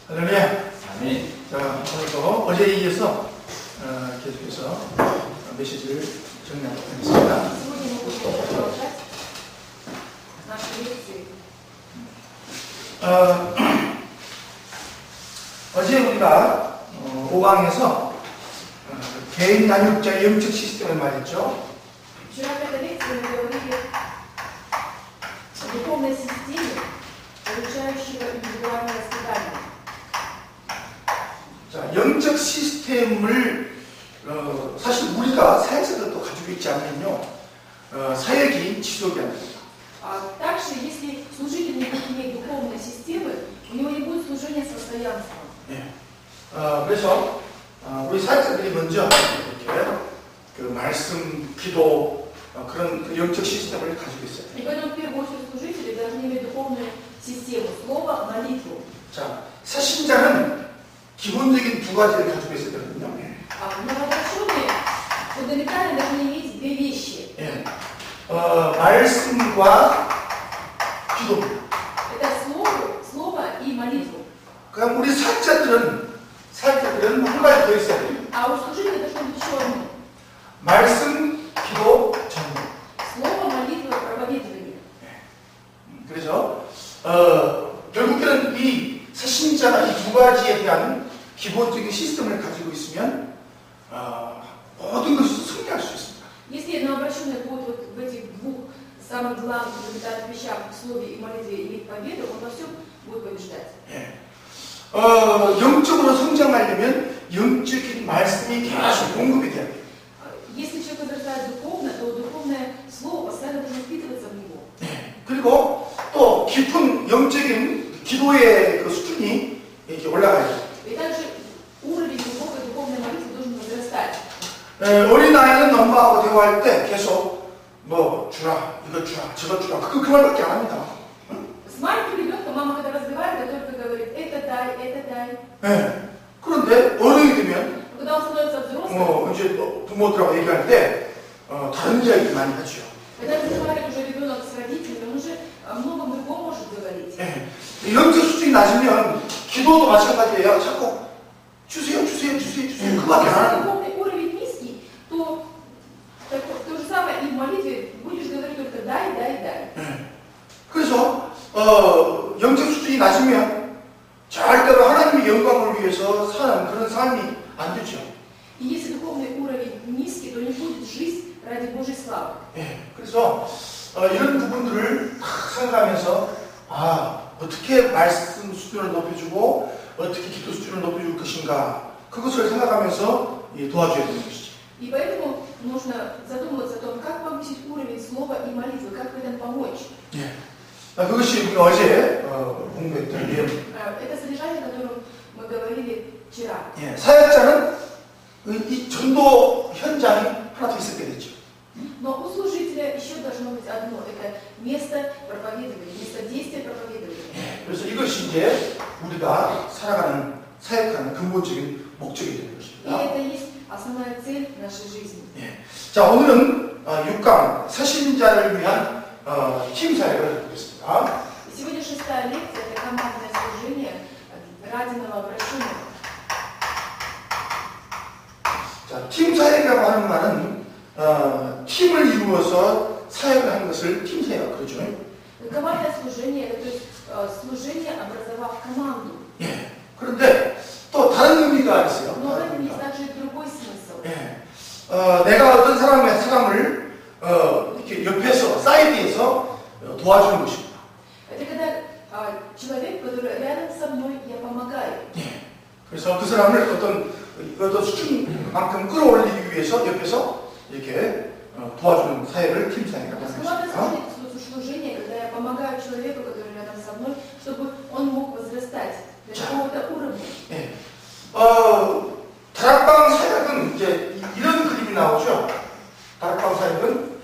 할렐루야. 아멘. 자, 오늘도 어제에 이어서 계속해서 메시지를 정리하겠습니다. Сегодня мы будем продолжать нашу лекцию. 어제 우리가 5강에서 개인 난육자의 영적 시스템을 말했죠. Вчера в этой лекции мы говорили о духовной системе, получающего индивидуальное воспитание. 자, 영적 시스템을 사실 우리가 사역자들도 가지고 있지 않으면요, 사역이 지속이 안 됩니다. Также, если служитель не будет иметь духовной системы, у него не будет служения с постоянством. 예. 그래서 우리 사역자들이 먼저 이렇게 그 말씀, 기도 그런 그 영적 시스템을 가지고 있어요. И поэтому в первую очередь служители должны иметь духовную систему, слово, молитву. 자, 새신자는 기본적인 두 가지를 가지고 있어야 되거든요. Новообращенные фундаментально должны иметь две вещи. 예. 말씀과 기도입니다. Это слово и молитву. 그럼 우리 사역자들은 한 가지 더 있어야 돼요. А у служителя должно быть еще одно. 말씀, 기도, 전문. Слово, молитва, проповедование. 그래서 결국에는 이 새신자가 이 두 가지에 대한 기본적인 시스템을 가지고 있으면 모든 것을 승리할 수 있습니다. Если новообращенный будет вот в этих двух самых главных фундаментальных вещах, в слове и молитве, иметь победу, он во всем будет побеждать. 예. 영적으로 성장하려면 영적인 말씀이 계속 공급이 돼야 돼요. Если человек возрастает духовно, то духовное слово постоянно должно впитываться в него. 예. 그리고 또 깊은 영적인 기도의 그 수준이 이렇게 올라가야 돼요. И также уровень глубокой духовной молитвы должен возрастать. 어린아이는 엄마하고 대화할 때 계속 뭐 주라, 이거 주라, 저거 주라, 그 말밖에 안 합니다. С маленьким ребенком мама, когда разговаривает, только говорит, это дай, это дай. 예. 그런데 어른이 되면 Когда он становится взрослым, 이제 부모들하고 얘기할 때 다른 이야기 많이 하죠. когда разговаривает уже ребенок с родителями, он уже о многом другом может говорить. 예. 영적 수준이 낮으면 기도도 마찬가지예요. 자꾸 주세요. 그거밖에 안 하는 거예요. Если духовный уровень низкий, то то же самое и в молитве будешь говорить только дай. 예. 그래서 영적 수준이 낮으면 절대로 하나님의 영광을 위해서 사는 그런 삶이 안 되죠. И если духовный уровень низкий, то не будет жизнь ради Божьей славы. 예. 그래서 이런 부분들을 다 생각하면서 어떻게 말씀 수준을 높여주고 어떻게 기도 수준을 높여줄 것인가 그것을 생각하면서 도와줘야 되는 것이죠. И поэтому нужно задумываться о том, как повысить уровень слова и молитвы, как в этом помочь. 예. 그것이 우리가 어제 공부했던 내용. Это содержание, о котором мы говорили вчера. 예. 사역자는 이 전도 현장이 하나 더 있었게 됐죠. Но у служителя еще должно быть одно, это место проповедования, место действия проповедования. 예. 그래서 이것이 이제 우리가 살아가는 사역하는 근본적인 목적이 되는 И 것입니다. это есть основная цель нашей жизни. 예. 자, 오늘은 6강 새신자를 위한 팀 사역을 하겠습니다. Сегодня 6-я лекция, это командное служение ради новообращенных. 자, 팀 사역이라고 하는 말은 팀을 이루어서 사역을 하는 것을 팀 사역 그러죠. Командное служение, это то есть служение, образовав команду. 예. 그런데 또 다른 의미가 있어요. Но в этом есть также и другой смысл. 예. 내가 어떤 사람을 이렇게 옆에서 사이드에서 도와주는 것입니다. Это когда человек, который рядом со мной, я помогаю. 예. 그래서 그 사람을 어떤 수준만큼 끌어올리기 위해서 옆에서 이렇게 도와주는 사역을 팀 사역이라고 하는 것입니다. Командное служение, когда я помогаю человеку, который рядом со мной, чтобы он мог возрастать до какого-то уровня. 예. 다락방 사역은 이제 이런 그림이 나오죠. 다락방 사역은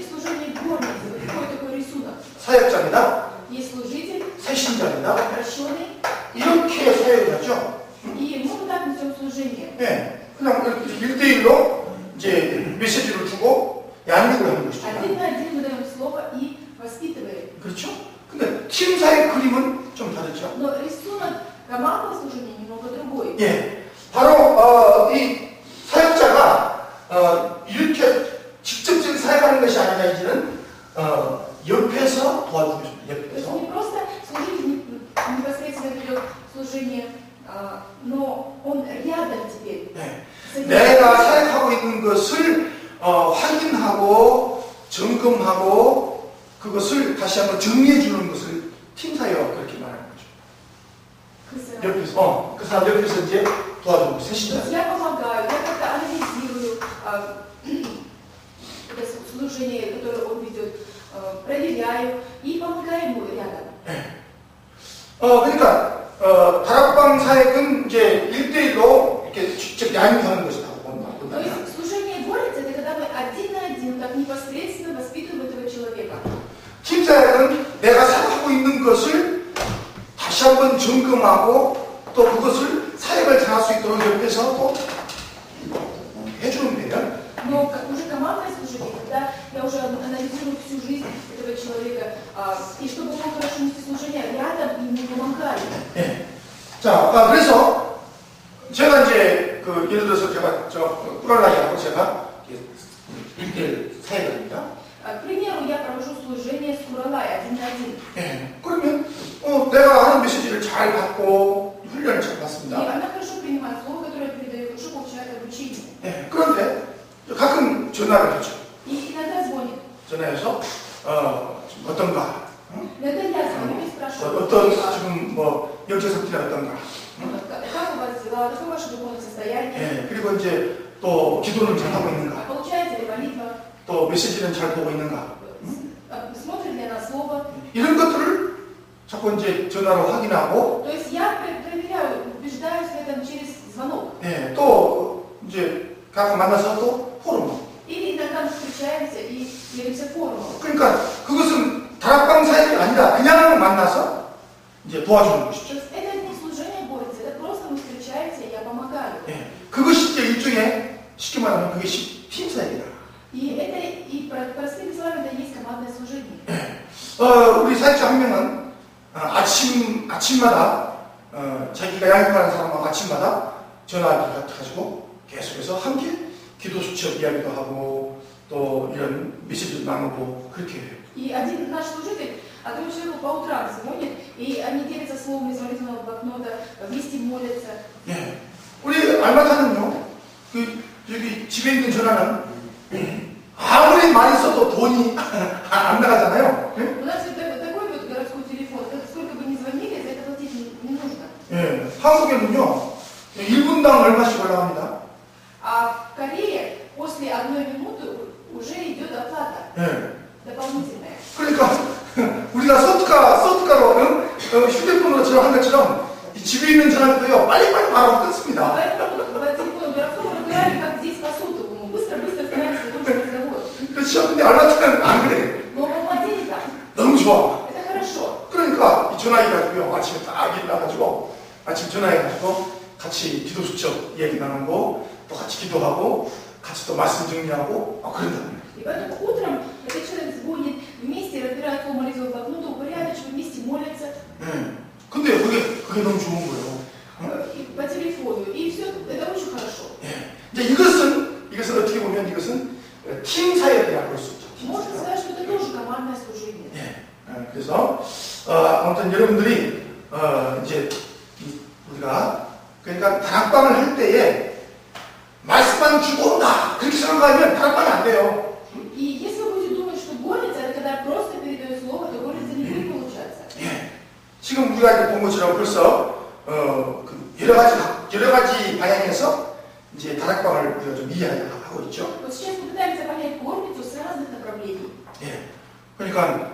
служение горницы, какой такой рисунок. 사역자입니다. Есть служитель, 새신자입니다. обращенный, 이렇게 사역을 하죠. и мы вот так несем служение. 예. 그냥 이렇게 1대1로 이제 메시지를 주고 양육을 하는 것이죠. Один на один мы даем слово и воспитываем. 그렇죠? 근데 팀 사역 그림은 좀 다르죠. Но рисунок командного служения немного другой. 예, 바로 이 사역자가 이렇게 직접적인 사역하는 것이 아니라 이제는 옆에서 도와주고 싶다. То есть 옆에서. не просто служитель непосредственно ведет служение, но он рядом теперь. 예, с этим 내가 служителем. 사역하고 있는 것을 확인하고 점검하고 그것을 다시 한번 정리해 주는 것을 팀 사역 그렇게 말하는 거죠. 그 사람. 옆에서 그 사람 옆에서 이제 도와주고 То 셋이다. есть я помогаю, я как-то анализирую это служение, которое он ведет, проверяю и помогаю ему рядом. 그러니까 다락방 사역은 이제 1대1로 이렇게 직접 양육하는 것이라고 То 본다면 есть служение горницы это когда мы один на один, так непосредственно воспитываем этого человека. 팀 사역은 내가 사역하고 있는 것을 다시 한번 점검하고 또 그것을 사역을 잘할 수 있도록 옆에서 또 해주는 데는 Но уже командное служение, когда я уже анализирую всю жизнь этого человека, и чтобы он мог хорошо нести служение, рядом ему помогаю. 예. 자, 그래서 제가 이제 예를 들어서 제가 꾸랄라이하고 제가 1대1 사역을 합니다. К примеру, я провожу служение с Куралай один на один. 예. 그러면 내가 하는 메시지를 잘 받고 훈련을 잘 И 받습니다. она хорошо принимает слово, которое я передаю, хорошо получает обучение. 예. 그런데 가끔 전화를 하죠. И иногда звонит. 전화해서 지금 어떤가? Иногда я звоню и спрашиваю, 어떤 지금 뭐 영적 상태가 어떤가? как у вас дела, какое ваше духовное состояние, 예. 그리고 이제 또 기도는 잘 하고 있는가? получается ли молитва, 또 메시지는 잘 보고 있는가? смотрит ли она слово. 이런 것들을 자꾸 이제 전화로 확인하고, То есть я проверяю, убеждаюсь в этом через звонок. 예, 또 이제 가끔 만나서 또 포럼. Или иногда мы встречаемся и делимся форумом. 그러니까 그것은 다락방 사역이 아니라 그냥 만나서 이제 도와주는 То 것이죠. есть это не служение борется, это просто мы встречаемся, и я помогаю. 예, 그것이 이제 일종의 쉽게 말하면 그것이 팀 사역이다. И это, и простыми словами, это и есть командное служение. 우리 사역자 한 명은 아침마다 자기가 양육하는 사람하고 아침마다 전화를 가지고 계속해서 함께 기도 수첩 이야기도 하고 또 이런 메시지도 나누고 그렇게 해요. И один наш служитель, одному человеку по утрам звонит, и они делятся словом из молитвенного блокнота, вместе молятся. 예, 우리 알마타는요, 여기 집에 있는 전화는 아무리 많이 써도 돈이 안 나가잖아요. 예? У нас вот такой вот городской телефон, сколько бы ни звонили, за это платить не нужно. 예, 한국에는요, 1분당 얼마씩 올라갑니다. А в Корее после 1 минуты уже идет оплата 예. дополнительная. 그러니까 우리가 소프트카로 휴대폰으로 한 것처럼 이 집에 있는 전화도요 빨리빨리 바로 끊습니다. Поэтому по телефону городскому разговаривали, как здесь по сотовому. Быстро-быстро стараемся закончить разговор. 그렇죠? 근데 알마트는 안 그래. Но в Алмате так. 너무 좋아. Это хорошо. 그러니까 이 전화해가지고요 아침에 딱 일어나가지고 아침 전화해가지고 같이 기도 수첩 얘기 나누고 또 같이 기도하고 같이 또 말씀 정리하고 그런다. И поэтому утром этот человек звонит, вместе разбирают по молитву блокноту, упорядочивают, вместе молятся. 네. 근데 그게 너무 좋은 거예요. И по телефону. И все, это очень хорошо. 예. 이제 이것은 어떻게 보면 이것은 팀 사역이라고 볼 수 있죠. Можно сказать, что это тоже командное служение. 예. 그래서 아무튼 여러분들이 이제 우리가 그러니까 다락방을 할 때에 말씀만 주고 온다 그렇게 생각하면 다락방이 안 돼요. И если вы будете думать, что горница, это когда я просто передаю слово, то горница не будет получаться. 예. 지금 우리가 이제 본 것처럼 벌써 여러 가지 방향에서 이제 다락방을 우리가 좀 이해하고 있죠. Вот сейчас мы пытаемся понять горницу с разных направлений. 예. 그러니까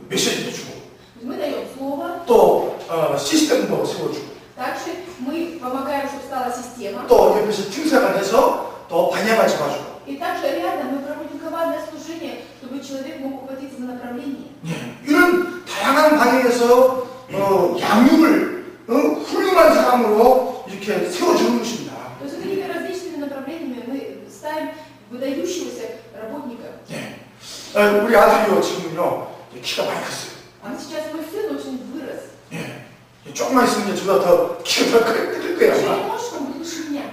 메시지도 주고 Мы даем слово, 또 시스템도 세워주고 также мы помогаем, чтобы стала система. 또 옆에서 팀사를 해서 또 방향을 잡아주고. И также рядом мы проводим командное служение, чтобы человек мог ухватиться за направление. 예. 이런 다양한 방향에서 양육을 훌륭한 사람으로 이렇게 세워주는 것입니다. То есть такими различными направлениями мы ставим выдающегося работника. 예. 우리 아들이요 지금요 키가 많이 컸어요. А сейчас мой сын очень вырос. 예. 조금만 있으면 저보다 더 키가 더 클 거예요. Еще 아마. немножко, он будет выше меня.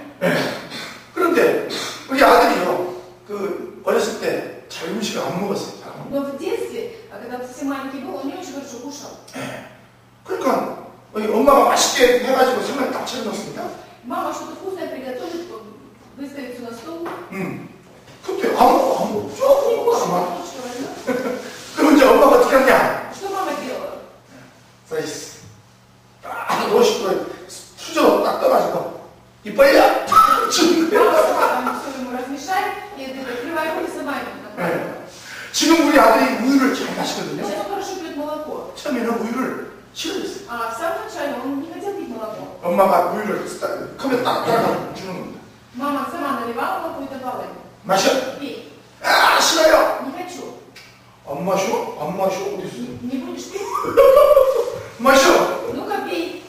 그런데 우리 아들이요, 그 어렸을 때 잘 음식을 안 먹었어요. 잘 안 먹었어요. Но в детстве, когда он совсем маленький был, он не очень хорошо кушал. 그러니까 우리 엄마가 맛있게 해가지고 상을 딱 차려놨습니다. Мама что-то вкусное приготовит, выставит все на стол. 근데 아무 Не 조금 кушай, 아마. ложечка возьмет. 그럼 이제 엄마가 어떻게 하냐? Что мама делала? 사이스 딱 넣으시고 수저로 딱 떠가지고 이 벌려 주는 Мама 거예요. сама там все ему размешает, и ты открывай рот и сама ему накладывай. 지금 우리 아들이 우유를 잘 마시거든요. Сейчас он хорошо пьет молоко. 처음에는 우유를 싫어했어요. А в самом начале он не хотел пить молоко. 엄마가 우유를 컵에 딱 따라 주는 겁니다. Мама сама наливала молоко и давала ему. 마셔. Пей. 아 싫어요. Не хочу. 안 마셔? 안 마셔? 어디 있어? Не будешь пить? 마셔. Ну-ка пей.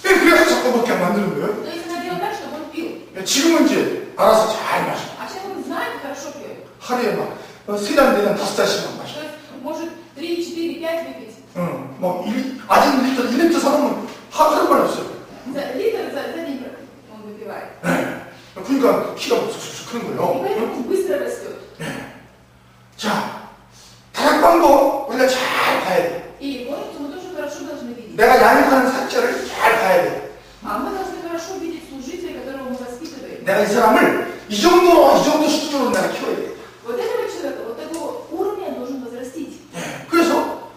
그래서 자꾸 먹게 만드는 거예요. Но если надо делать так, чтобы он пил. 지금은 이제 알아서 잘 마셔. А сейчас он знает, хорошо пьет. 하루에 막 3잔 5잔씩만 마셔. То есть может 3, 4, 5 выпить. 응, 뭐 아직 1리터 사놓으면 하루만 없어요. За литр за день он выпивает. 그러니까 키가 쑥쑥 크는 И 거예요. поэтому он быстро растет. 자, 다락방도 우리가 잘 봐야 돼. И горницу мы тоже хорошо должны видеть. 내가 양육하는 사자를 잘 봐야 돼. А мы должны хорошо видеть служителя, которого мы воспитываем. 내가 이 사람을 이 정도 수준으로 내가 키워야 돼. Вот этого человека, вот такого уровня я должен возрастить. 그래서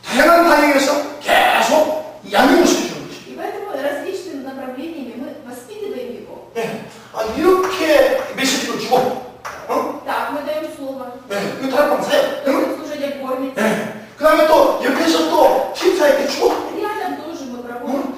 다양한 방향에서 계속 양육을 시켜주는 거지. И поэтому различными направлениями мы воспитываем его. 이렇게 메시지를 주고, Так, мы даем слово. 그 다락방 사역. Даем служение горницы. 그 다음에 또 옆에서 또 팀 사역해 주고, Рядом тоже мы проводим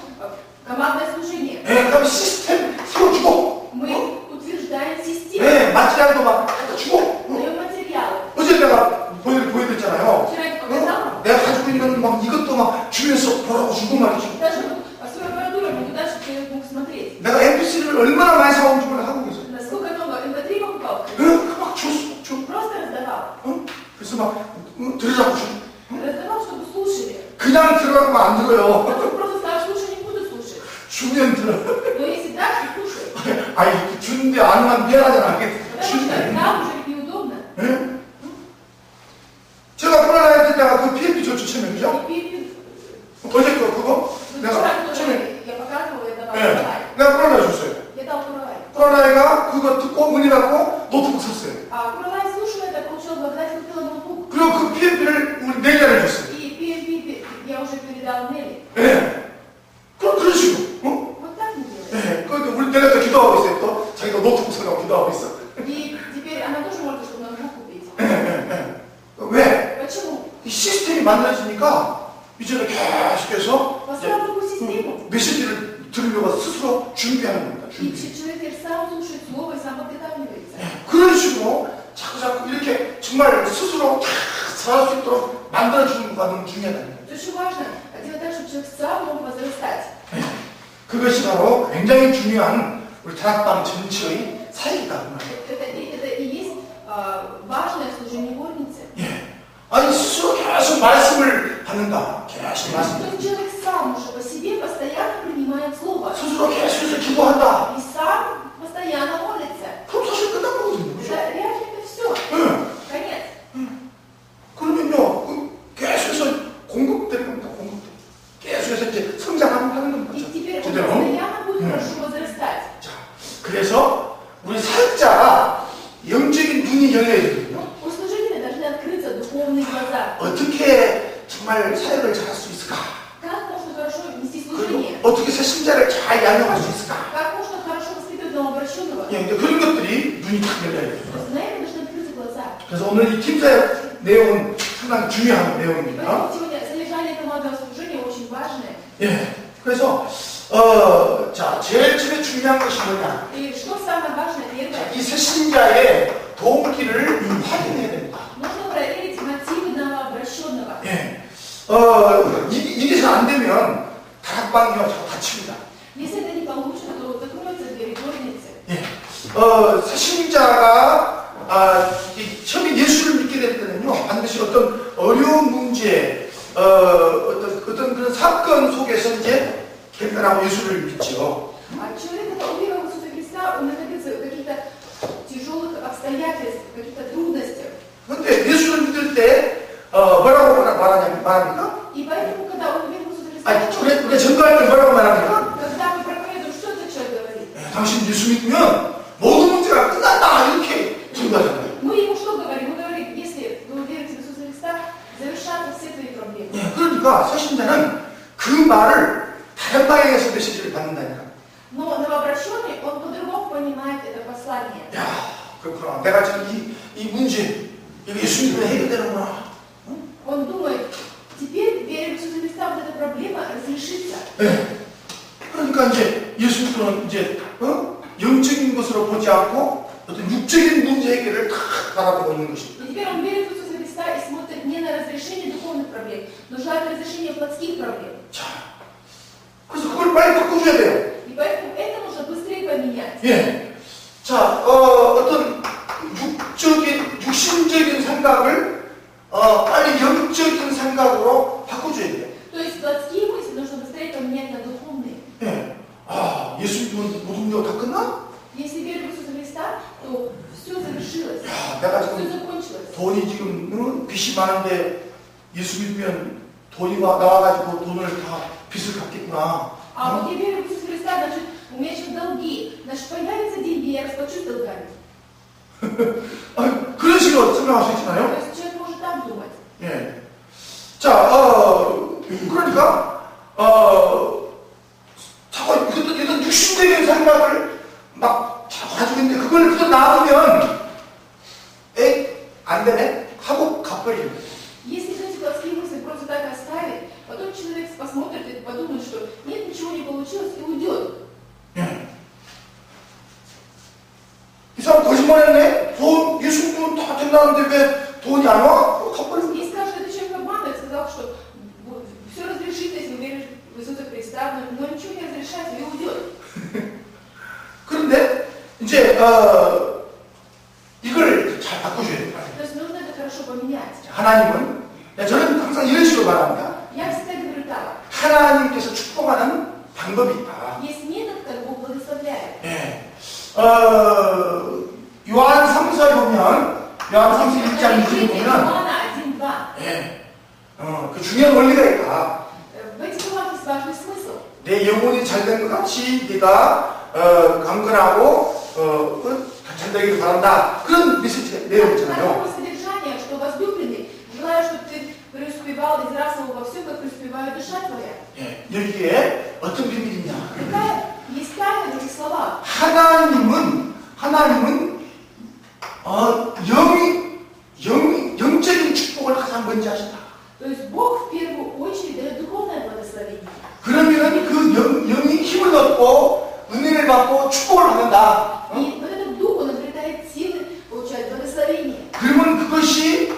командное служение. 그 다음에 시스템 세워주고, Мы утверждаем систему. 마트리알도 막 갖다 주고. Даем материалы. 어제 내가 보여드렸잖아요. Вчера я показала. 내가 가지고 있는 막 이것도 막 주면서 보라고 주고 말이지. Даже вот свою аппаратуру могу дать, чтобы человек мог смотреть. 내가 MP3를 얼마나 많이 사온 줄 한국에서. Насколько много MP3 покупал. 막 줘. Просто раздавал. 그래서 막 들으라고 줘. Раздавал, чтобы слушали. 그냥 들으라고 안 들어요. А тут просто скажешь, слушай, не буду слушать. 주면 들어. Но если так, то слушай. 아니 주는데 안 하면 미안하잖아. Потому что 주는데. нам уже неудобно. 제가 코로나 때다가 그 PMP 조치 처음이죠. 어제 그거 Вчера 내가 тоже 처음에 я показывала, я давала Куралай. 내가 코로나 줬어요. Я дал Куралай. 코로나가 그거 듣고 문의받고 노트북 샀어요. А Куралай слушал это, получил благодарность, купила ноутбук. 그리고 그 PMP를 우리 내년에 줬어요. И PMP я уже передал Нелли. 그런 식으로. Вот так мы делаем. 그러니까 우리 내가 또 기도하고 있어요. 또 자기가 노트북 사려고 기도하고 있어. И теперь она тоже может, чтобы ноутбук купить. 왜? Почему? 이 시스템이 만들어지니까 이제는 계속해서 Построил такую систему. 메시지를 들으려고 스스로 준비하는 겁니다. И 준비. человек сам слушает слово и сам подготавливается. 그런 식으로 자꾸 이렇게 정말 스스로 다 살아갈 수 있도록 만들어주는 거가 너무 중요하다는 거예요. Это очень важно, делать так, чтобы человек сам мог возрастать. 그것이 바로 굉장히 중요한 우리 다락방 전체의 사역이다. 그 말이에요. Это и есть важное служение горницы. 아니 스스로 계속 말씀을 받는다. 계속 То 말씀. есть человек сам уже по себе постоянно принимает слово. 스스로 계속해서 기도한다. И сам постоянно молится. 그럼 사실 끝난 거거든요. 그죠? Да, реально это все. 응. Конец. 그러면요, 계속해서 공급되는 겁니다. 공급돼. 계속해서 이제 성장하는 겁니다. И теперь он 제대로. постоянно будет хорошо возрастать. 자, 그래서 우리 사역자가 영적인 눈이 열려야 되거든요. У служителя должны открыться духовные глаза. 어떻게 정말 사역을 잘할 수 있을까? Как можно хорошо вести 그리고 служение? 어떻게 새신자를 잘 양육할 수 있을까? Как можно хорошо воспитывать новообращенного? 예, 이제 그런 것들이 눈이 탁 열려야 돼요. То есть на это должны открыться глаза. 그래서 오늘 이 팀사역 내용은 상당히 중요한 내용입니다. Поэтому сегодня содержание командного служения очень важное. 예, 그래서 자, 제일 중요한 것이 뭐냐? И что самое важное, первое, 이 새신자의 동기를 확인해야 됩니다. нужно проверить мотивы новообращенного. 예, 이게 잘 안 되면 다락방이와 자꾸 다칩니다. Если это не получится, то закроются двери горницы. 예, 새신자가 처음에 예수를 믿게 될 때는요, 반드시 어떤 어려운 문제, 어떤 그런 사건 속에서 사람은 예수를 믿죠. А человек, который уверовал в Иисуса Христа, он находится в каких-то тяжелых обстоятельствах, в каких-то трудностях. 근데 예수를 믿을 때 뭐라고 말합니까? И поэтому, когда он уверовал в Иисуса Христа, 아니, 우리가 전도할 때 뭐라고 말합니까? когда мы проповедуем, что этот человек говорит? 당신 예수 믿으면 모든 문제가 끝난다 이렇게 전도하잖아요. Мы ему что говорим? Мы говорим, если вы верите в Иисуса Христа, завершатся все твои проблемы. 예, 그러니까 사신자는 그 말을 다른 방향에서 메시지를 받는다니까. Но новообращенный, он по-другому понимает это послание. 야, 그렇구나. 내가 지금 이 문제, 이거 예수 믿으면 해결되는구나. Он думает, теперь, веря в Иисуса Христа, вот эта проблема разрешится. 예. 그러니까 이제 예수 믿으면 이제 영적인 것으로 보지 않고 어떤 육적인 문제 해결을 다 바라보고 있는 것입니다. И теперь он верит в Иисуса Христа и смотрит не на разрешение духовных проблем, но желает разрешение плотских проблем. 자, 그래서 그걸 빨리 바꿔줘야 돼요. И поэтому это нужно быстрее поменять. 예. 자, 어떤 육신적인 생각을 빨리 영적인 생각으로 바꿔줘야 돼요. То есть плотские мысли нужно быстрее поменять на духовные. 예. 아, 예수 믿으면 모든 게 다 끝나? Если верить в Иисуса Христа, то все завершилось, 야, 내가 все 지금 закончилось. 돈이 지금 빚이 많은데 예수 믿으면 돈이 나와가지고 돈을 다 빚을 갚겠구나. А вот я верю в Иисуса Христа, значит, у меня еще долги, значит, появятся деньги, я расплачусь с долгами. 그런 식으로 설명할 수 То 있잖아요. есть человек может так думать. 예. 자, 그러니까 자꾸 이런 육신적인 생각을 막 자꾸 가지고 있는데 그걸 그저 놔두면 안 되네 하고 갚아버리는 거예요. Если эти плотские мысли просто так оставить, потом человек посмотрит и подумает, что нет, ничего не получилось, и уйдет. 예. 이 사람 거짓말했네? 돈, 예수 믿으면 다 된다는데 왜 돈이 안 와? 갚아버리는 거예요. И скажет, что этот человек обманывает, сказал, что все разрешится, если веришь в Иисуса Христа, но ничего не разрешается, и уйдет. 그런데 이제 이걸 잘 바꿔줘야 돼요. То есть нужно это хорошо поменять. 하나님은 저는 항상 이런 식으로 말합니다. Я всегда говорю так. 하나님께서 축복하는 방법이 있다. Есть метод, как Бог благословляет. 예. 요한 3서에 보면 요한 3서 1장 2절에 보면 Иоанна 1:2. 예. 그 중요한 원리가 있다. В этих словах есть важный смысл. 내 영혼이 잘된 것 같이 네가 강건하고 잘되기를 바란다. 그런 메시지 내용 있잖아요. Такое содержание, что возлюбленный, желаю, чтобы ты преуспевал, израсл во всем, как преуспевает душа твоя. 예. 여기에 어떤 비밀이 있냐? Какая есть тайна в этих словах? 하나님은 영적인 축복을 가장 먼저 하신다. То есть Бог в первую очередь дает духовное благословение. 그러면 그 영이 힘을 얻고 은혜를 받고 축복을 받는다. И вот этот дух, он обретает силы, получает благословение. 그러면 그것이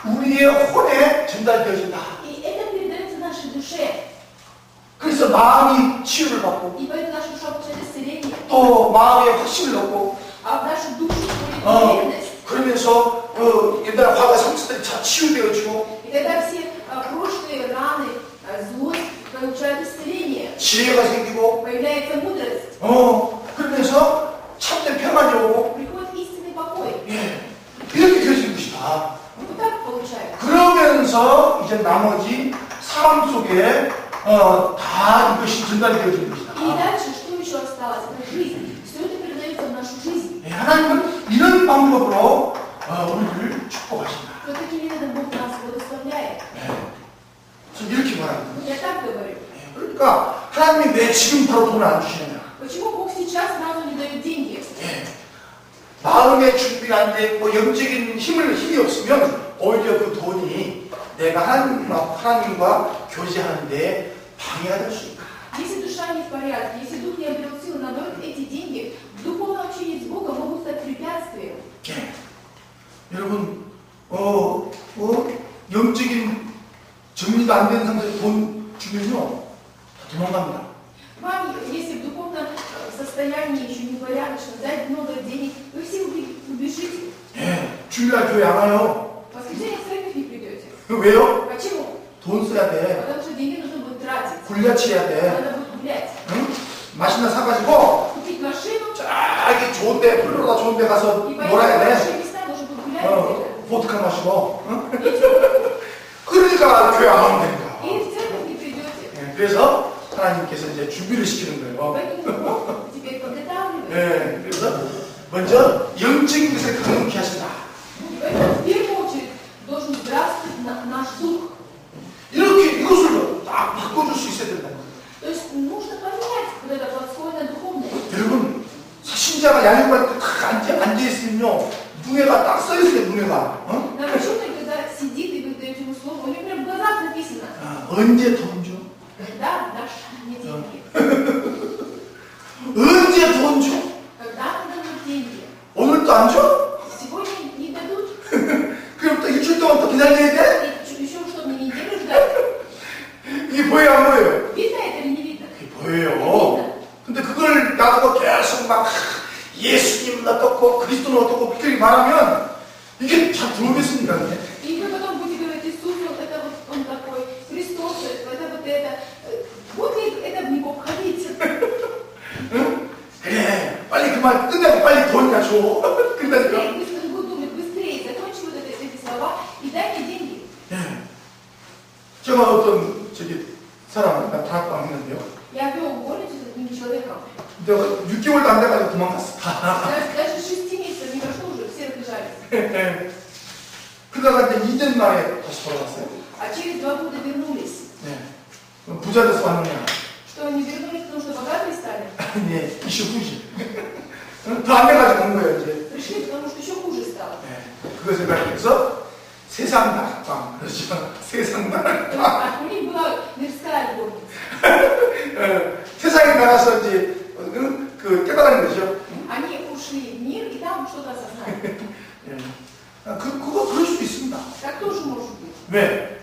우리의 혼에 전달되어진다. И это передается нашей душе. 그래서 마음이 치유를 받고 И поэтому наша душа получает исцеление. 또 마음에 확신을 얻고 А в нашу душу входит уверенность. 그러면서 옛날 과거 상처들이 다 치유되어지고 И тогда все прошлые раны, злость получают исцеление. 지혜가 생기고 Появляется мудрость. 그러면서 참된 평안이 오고 Приходит истинный покой. 예, 이렇게 되어지는 것이다. Вот так получается. 그러면서 이제 나머지 삶 속에 다 이것이 전달이 되어지는 것이다. И дальше, что еще осталось? Это жизнь. Все это передается в нашу жизнь. 예, 하나님은 이런 방법으로 우리를 축복하신다. Вот таким методом Бог нас благословляет. 저는 이렇게 말합니다. Вот я так говорю. 예, 그러니까 하나님이 왜 지금 바로 돈을 안 주시느냐? Почему Бог сейчас сразу не дает деньги? 예, 마음의 준비가 안 돼 있고 영적인 힘이 없으면 오히려 그 돈이 내가 하나님과 교제하는데 방해가 될 수 있다. Если душа не в порядке, если дух не обрел силы, наоборот, эти деньги в духовном общении с Богом могут стать препятствием. 예. 여러분, 영적인 정리가 안 된 상태에서 돈 주면요, 다 도망갑니다. Вам, если в духовном состоянии еще непорядочно, дать много денег, вы все убежите. 예, 주일날 교회 안 와요. В воскресенье в церковь не придете. 왜요? Почему? 돈 써야 돼. Потому что деньги нужно будет тратить. 굴려치야 돼. Надо будет гулять. 응? 마시나 사가지고 Купить машину 저기 좋은데 플로리다 좋은데 가서 и 놀아야 поехать в 돼. хорошие места, можно будет гулять где-то. 보드카 마시고. 응? 그러니까 교회 안 오면 되니까. И в церковь не придете. 예, 그래서 하나님께서 이제 준비를 시키는 거예요. Поэтому Бог теперь подготавливает. 예, 그래서 먼저 영적인 것을 강력히 하신다. Поэтому в первую очередь должен здравствовать наш дух. 이렇게 이것을 딱 바꿔줄 수 있어야 된다. То есть нужно поменять вот это подспорье духовное. 여러분, 신자가 양육할 때 딱 앉아있으면요, 문해가 딱 써있어요, 문해가. 어? Наученный, когда сидит и вы даете ему слово, у него прям в глазах написано. 언제 돈 줘? Когда дашь мне деньги? 언제 돈 줘? Когда ты дадут деньги? 오늘 또 안 줘? Сегодня не дадут? 그럼 또 일주일 동안 또 기다려야 돼? И еще что, мне неделю ждать? 이게 보여요, 안 보여요? Видно это или не видно? 이게 보여요. 근데 그걸 나보고 계속 막 예수님은 어떻고 그리스도는 어떻고 그렇게 말하면 이게 잘 들어오겠습니까? И вы потом будете говорить, Иисус, вот это вот он такой, Христос, это вот это. Будет ли это в него входить? 응? 그래, 빨리 그 말 끝내고 빨리 돈이나 줘. 끝나니까. Быстрее, он будет думать, быстрее, закончи вот эти слова и дай мне деньги. 예. 제가 어떤 사람 다락방 했는데요. Я вел больницу с одним человеком. 내가 6개월도 안 돼가지고 도망갔어. Даже 6 месяцев не прошло уже, все разбежались. 그러다가 이제 2년 만에 다시 돌아왔어요. А через 2 года вернулись. 네. 그럼 부자 돼서 왔느냐? Что они вернулись, потому что богатые стали? 네, 이슈 후지. 더 안 돼가지고 온 거예요, 이제. Пришли, потому что еще хуже стало. 네. 그것을 가지고서 세상 다락방. 그렇죠. 세상 다락방. А у них была мирская больница. 세상에 나가서 이제 깨달은 거죠. Они ушли в мир и там что-то осознали. 예. 그럴 수도 있습니다. Так тоже может быть. 왜?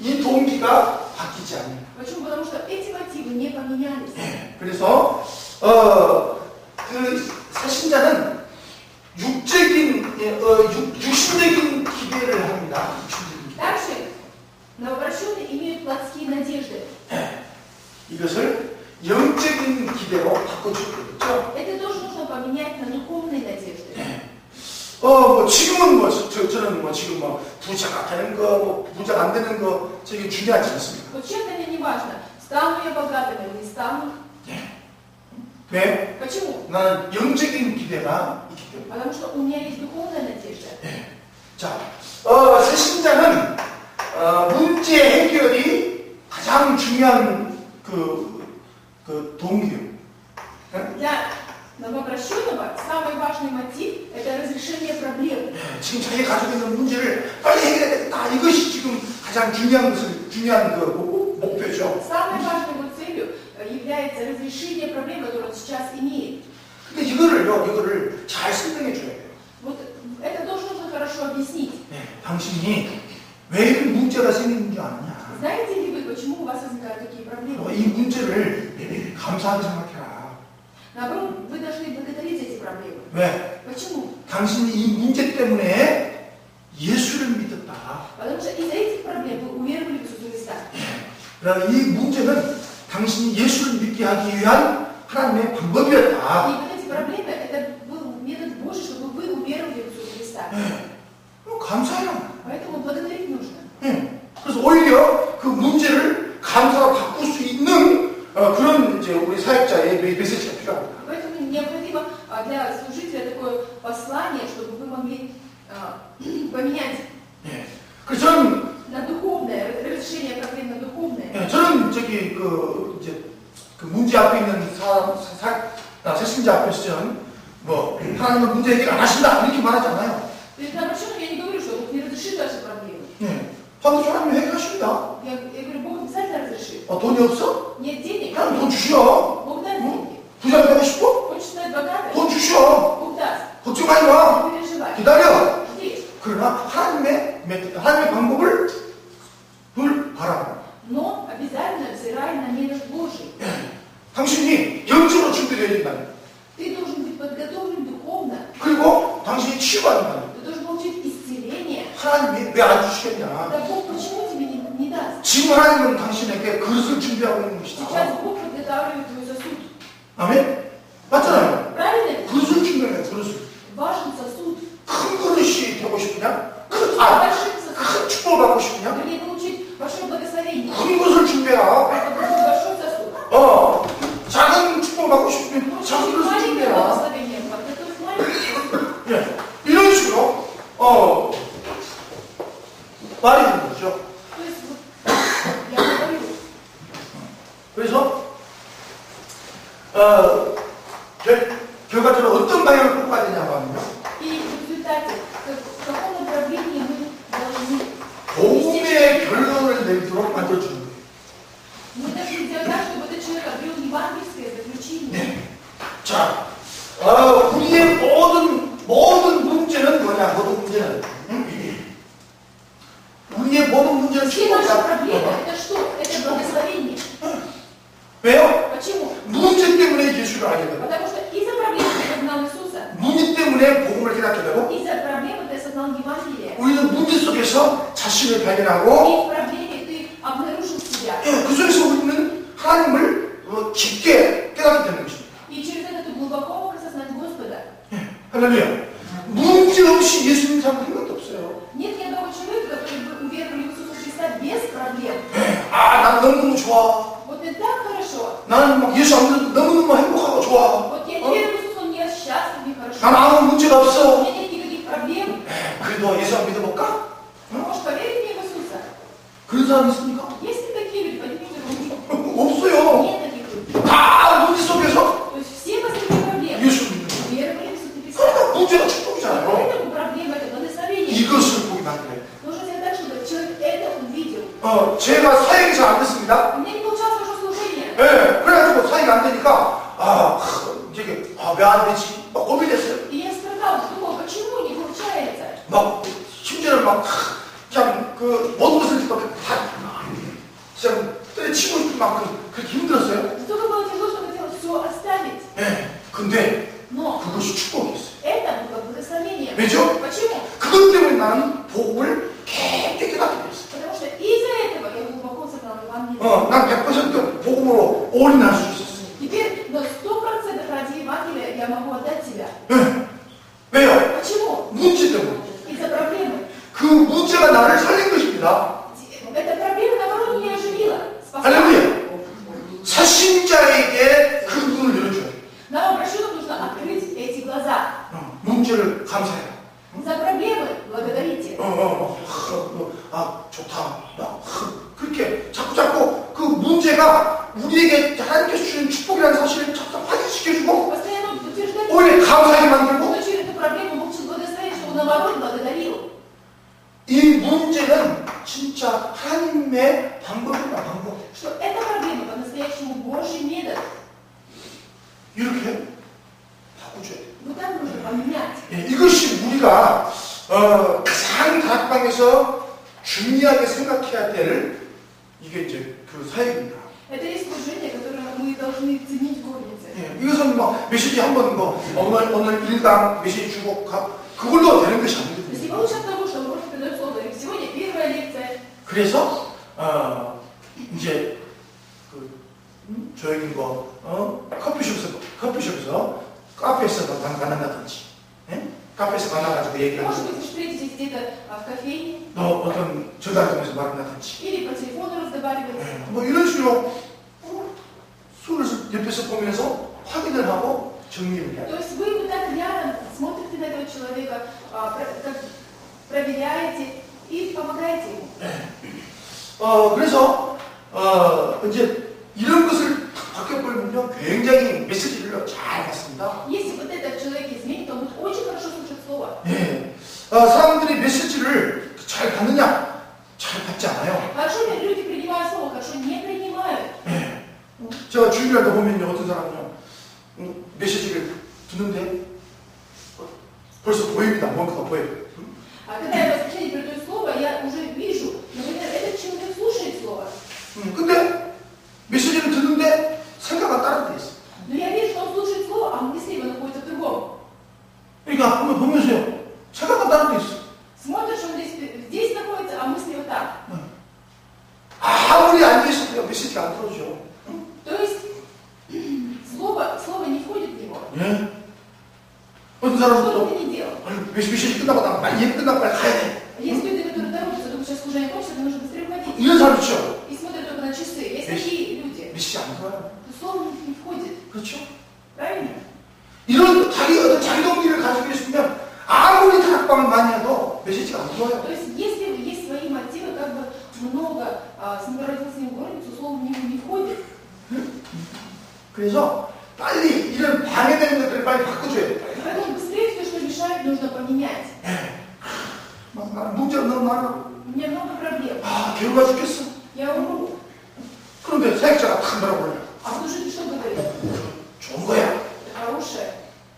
이 동기가 바뀌지 않는. Почему? Потому что эти мотивы не поменялись. 예. 그래서 그 사신자는 육신적인 기대를 합니다. 육신적인 기대. Также новообращенные имеют плотские надежды. 예. 이것을 영적인 기대로 바꿔주겠죠. Это тоже нужно поменять на духовные надежды. 예. 지금은 저는 지금 부자가 되는 거, 부자가 안 되는 거, 저게 중요하지 않습니다. Вот честно, мне не важно, стану я богатым или не стану. 예. 왜? Почему? 나는 영적인 기대가 있기 때문에. Потому что у меня есть духовная надежда. 예. 자, 새신자는 문제 해결이 가장 중요한 그 동기예요. 예? Для новообращенного самый важный мотив – это разрешение проблем. 예, 지금 자기가 가지고 있는 문제를 빨리 해결해야 되겠다. 이것이 지금 가장 중요한 목표죠. Самой важной его целью является разрешение проблем, которые он сейчас имеет. 근데 이거를 잘 설명해 줘야 돼요. Вот это тоже нужно хорошо объяснить. 네, 당신이 왜 이런 문제가 생기는 줄 아느냐? Знаете ли вы, почему у вас возникают такие проблемы? 이 문제를 감사하게 생각해라. Наоборот, вы должны благодарить за эти проблемы. 왜? Почему? 당신이 이 문제 때문에 예수를 믿었다. Потому что из-за этих проблем вы уверовали в Иисуса Христа. 그러나 이 문제는 당신이 예수를 믿게 하기 위한 하나님의 방법이었다. И вот эти проблемы, это был метод Божий, чтобы вы уверовали в Иисуса Христа. 감사해요. Поэтому благодарить нужно. 그래서 오히려 그 문제를 감사로 바꿀 수 있는 그런 이제 우리 사역자의 메시지가 필요합니다. Поэтому необходимо для служителя такое послание, чтобы вы могли поменять 그래서 저는 на духовное, разрешение проблем на духовное. 저는 그 문제 앞에 있는 새신자 앞에서 저는 하나님은 문제 해결 안 하신다 이렇게 말하지 않아요. Перед обращенным я не говорю, что Бог не разрешит ваши проблемы. 하나님 해결하십니다. Я говорю, Бог обязательно разрешит. 돈이 없어? Нет денег? 하나님 돈 주셔. Бог даст деньги. 부자 되고 싶어? Хочешь стать богатым? 돈 주셔. Бог даст. 걱정하지 마. Не переживай. 기다려. Жди. 그러나 하나님의 방법을 바라라. Но обязательно взирай на милость Божию. 당신이 영적으로 준비되어 있다면, Ты должен быть подготовлен духовно. 그리고 당신이 치유받는다면, Ты должен получить исцеление. 하나님이 왜 안 주시겠냐? Да Бог почему тебе не даст? 지금 지금 하나님은 당신에게 그릇을 준비하고 있는 것이다. Сейчас Бог подготавливает твой сосуд. 아멘? 맞잖아요. Правильно? 그릇을 준비해요, 그릇을. Важен сосуд. 큰 그릇이 되고 싶으냐? Большим 큰 сосудом. 축복을 받고 싶으냐? Вернее, получить большое благословение. 큰 그릇을 준비해라. Это будет большой сосуд. 작은 축복을 받고 싶으면 Получить 작은 그릇을 маленькое 준비해라. благословение. Подготовь маленький сосуд. 예, 이런 식으로 말이 되는 거죠. То есть, вот, я говорю, 그래서 결과적으로 어떤 방향을 끌고 가야 되냐고 하면요. и в результате, в каком направлении мы должны 복음의 결론을 내리도록 만들어주는 거예요. Мы должны сделать так, чтобы этот человек обрел евангельское заключение. 네. 자, 우리의 모든 문제는 뭐냐? 모든 문제는 우리의 모든 문제는 Все наши 축복이다. проблемы это что? Это благословение. 왜요? Почему? 문제 때문에 예수를 알게 되고 Потому что из-за проблем ты познал Иисуса, 문제 때문에 복음을 깨닫게 되고 из-за проблемы ты осознал Евангелие. 우리는 문제 속에서 자신을 И 발견하고 в проблеме ты обнаружил себя. 그 속에서 우리는 하나님을 깊게 깨닫게 되는 것입니다. И через это ты глубоко мог осознать Господа. 할렐루야. 문제 없이 예수님 사람 한 명도 없어요. Нет ни одного человека, который бы уверовал в Иисуса Христа без проблем. 난 너무너무 좋아. Вот и так хорошо. 나는 막 예수 안 믿어도 너무너무 행복하고 좋아. Вот я не верю в Иисуса, он не счастлив, не хорошо. 난 아무 문제가 У 없어. меня нет никаких проблем. 그래도 예수 안 믿어볼까? Можешь поверить мне в Иисуса? 그런 사람 있습니까? Есть ли такие люди? Поднимите руки. 없어요. Нет таких людей. 다 문제 속에서 То есть все последние проблемы 예수 믿는 거예요. веровали в Иисуса Христа. 그러니까 문제가 축복이잖아요. Поэтому проблема это благословение. 이것을 보기 만들어요. Нужно сделать так, чтобы человек это увидел. 제가 사역이 잘 안 됐습니다. У меня не получалось ваше служение. 네, 그래가지고 사역이 안 되니까 이제 왜 안 되지? 막 고민했어요. И я страдал, думал, почему не получается. 막 심지어는 막 그냥 그 모든 것을 다 그냥 때려치고 싶은 만큼 그렇게 힘들었어요. Столько было тяжело, что хотелось все оставить. 네, 근데 Но 그것이 축복이었어요. это было благословение. 왜죠? Почему? 그것 때문에 나는 복음을 깊게 깨닫게 됐어요. Потому что из-за этого я глубоко осознал Евангелие. 난 100% 복음으로 올인할 수 있었어요. Теперь на 100% ради Евангелия я могу отдать себя. 네. 왜요? Почему? 문제 때문에. Из-за проблемы. 그 문제가 나를 살린 것입니다. Эта проблема, наоборот, меня оживила. Спасла. 할렐루야. 사신자에게 그 눈을 열어줘야 돼. Нам обращенным нужно открыть эти глаза. 문제를 감사해요. За проблемы благодарите. 좋다. 그렇게 자꾸 그 문제가 우리에게 하나님께서 주신 축복이라는 사실을 자꾸 확인시켜주고 Постоянно утверждать, 오히려 감사하게 만들고 что через эту проблему Бог сейчас благословит, что Он наоборот благодарил. 이 문제는 진짜 하나님의 방법이다, 방법. Что эта проблема по-настоящему Божий метод. 이렇게 바꿔줘야 돼. Вот так нужно поменять. 이것이 우리가 가장 다락방에서 중요하게 생각해야 될 이게 이제 그 사역입니다. Это есть служение, которое мы должны ценить в горнице. 이것은 뭐 메시지 한번 오늘 일당 메시지 주고 그걸로 되는 것이 То есть 아니거든요. не получится от того, что он просто передает слово. И сегодня первая лекция. 그래서 이제 저희 커피숍에서 카페에서 만나든지, 카페에서 만나가지고 얘기하는 Может быть, вы встретитесь где-то в кофейне 또 어떤 전화를 통해서 만나든지, или по телефону разговариваете. 뭐 이런 식으로 술을 옆에서 보면서 확인을 하고 정리를 해야 То 돼. есть вы вот так рядом смотрите на этого человека, проверяете и помогаете ему. 그래서 이제 이런 것을 바뀌어버리면요 굉장히 메시지를 잘 받습니다. Если вот этот человек изменит, он будет очень хорошо слушать слово. 사람들이 메시지를 잘 받느냐? 잘 받지 않아요. Хорошо ли люди принимают слово, хорошо не принимают. 제가 주일날 때 보면요 어떤 사람은요 메시지를 듣는데 벌써 보입니다. 뭔가가 보여요. А когда я в воскресенье передаю слово, я уже вижу, например, этот человек слушает слово. 근데 메시지를 듣는데 생각은 다른 데 있어. Но я вижу, что он слушает слово, а мысли его находятся в другом. 그러니까 한번 보면서요 생각은 다른 데 있어. Смотришь, он здесь находится, а мысли вот так. 아무 메시지가 안 들어오죠. То есть слово не входит в него. 예. 어떤 Что 사람은 бы 또 ты ни делал. 메시지 끝나고 나 빨리 예배 끝나고 빨리 가야 돼. Есть люди, которые торопятся, думают, сейчас служение кончится, мне нужно быстрее уходить. 이런 사람 있죠. И смотрят только на часы. Есть Вещь. такие люди. 메시지 안 들어와요. То слово не входит. 그렇죠? Правильно? 이런 자기 동기를 가지고 있으면 아무리 다락방을 많이 해도 메시지가 안 들어와요. То есть, если есть свои мотивы, как бы много самоrodился в горницу, слово в него не входит. 그래서 빨리 이런 방해되는 것들을 빨리 바꿔줘야 돼요. Поэтому быстрее все, что мешает, нужно поменять. 문제가 너무 많아. У меня много проблем. 괴로워 죽겠어. Я умру. 그런데 사역자가 탁 뭐라고 그래요. А служитель что говорит? 좋은 거야. Это хорошее.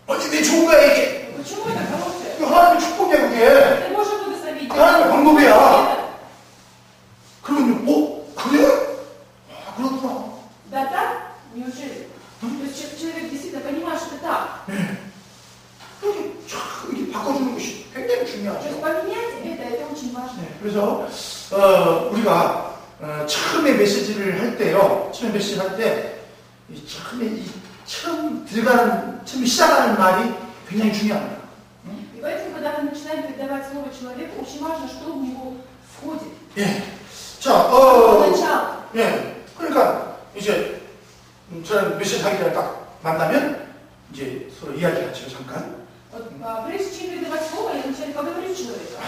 어디 왜 좋은 거야 이게? Почему это хорошее? 이거 하나님의 축복이야 그게. Это можно благословить. 하나님의 방법이야. Это. 그러면 그래? 그렇구나. Да так? Неужели? То есть человек действительно понимает, что это так. 이렇게 바꿔주는 것이 굉장히 То есть 중요하죠. поменять это очень важно. 네, 그래서 우리가 처음에 메시지를 할 때요, 처음에 메시지를 할 때 처음 시작하는 말이 굉장히 중요합니다. И поэтому, когда мы начинаем передавать слово человеку, очень важно, что в него входит. 예, 자, Начало. 예, 그러니까 이제 저는 메시지 하기 전에 딱 만나면 이제 서로 이야기하죠 잠깐. Вот, прежде чем передавать слово, я вначале поговорю с человеком.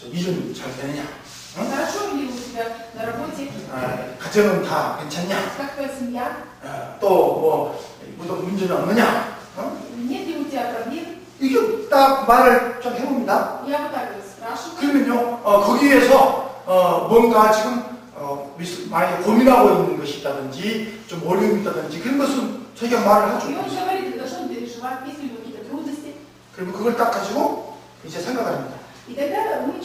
저 일은 잘 되느냐? 응? Хорошо ли у тебя на работе? 가정은 다 괜찮냐? Как твоя семья? 또 문제는 없느냐? Нет ли у тебя проблем? 이게 딱 말을 좀 해봅니다. Я вот так вот спрашиваю. 그러면요, 거기에서 뭔가 지금 많이 고민하고 있는 것이 있다든지 좀 어려움이 있다든지 그런 것은 저희가 말을 하죠. И он говорит, что он переживает, есть ли у него какие-то трудности. 그리고 그걸 딱 가지고 이제 생각합니다. И тогда мы,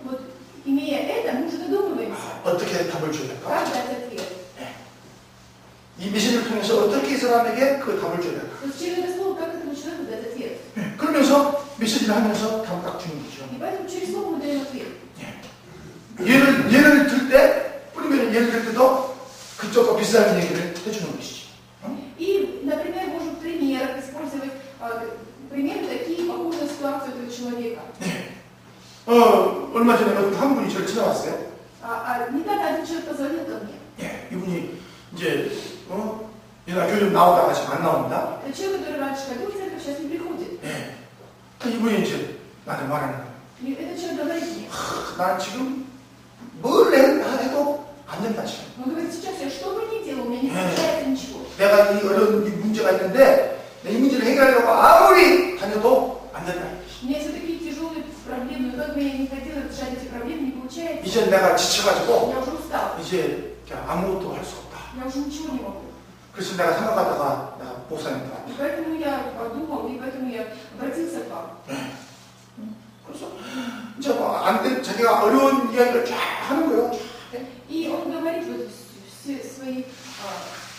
вот, имея это, мы уже додумываемся, 어떻게 답을 줘야 될까? как дать ответ. 이 메시지를 통해서 어떻게 이 사람에게 그 답을 줘야 될까? То есть через это слово, как этому человеку дать ответ. 그러면서 메시지를 하면서 답을 딱 주는 거죠. И поэтому через слово мы даем ответ. 예를 들 때, 뿌리면 예를 들 때도 그쪽과 비슷한 얘기를 해주는 것이지. И, например, можем в примерах использовать примеры такие, похожие ситуации этого человека. 얼마 전에 한 분이 저를 찾아왔어요. Недавно один человек позвонил ко мне. 예, 이분이 이제 얘가 교회 나오다가 지금 안 나옵니다. Это человек, который раньше ходил в церковь, сейчас не приходит. 예, 이분이 이제 나한테 말하는 거예요. И этот человек говорит мне, 난 지금 뭘 해도 안 된다 지금. он говорит, сейчас я что бы ни делал, у меня не получается ничего. 내가 이 어려운 이 문제가 있는데 이 문제를 해결하려고 아무리 다녀도 안 된다. У меня есть вот такие тяжелые проблемы, но как бы я не хотела решать эти проблемы, не получается. 이제 내가 지쳐가지고 Я уже устал, 이제 그냥 아무것도 할 수 없다. я уже ничего не могу. 그래서 내가 생각하다가 내가 목사님한테 И поэтому я подумал, и поэтому я обратился к вам. 그래서 이제 자기가 어려운 이야기를 쫙 하는 거예요. И он говорит вот все свои,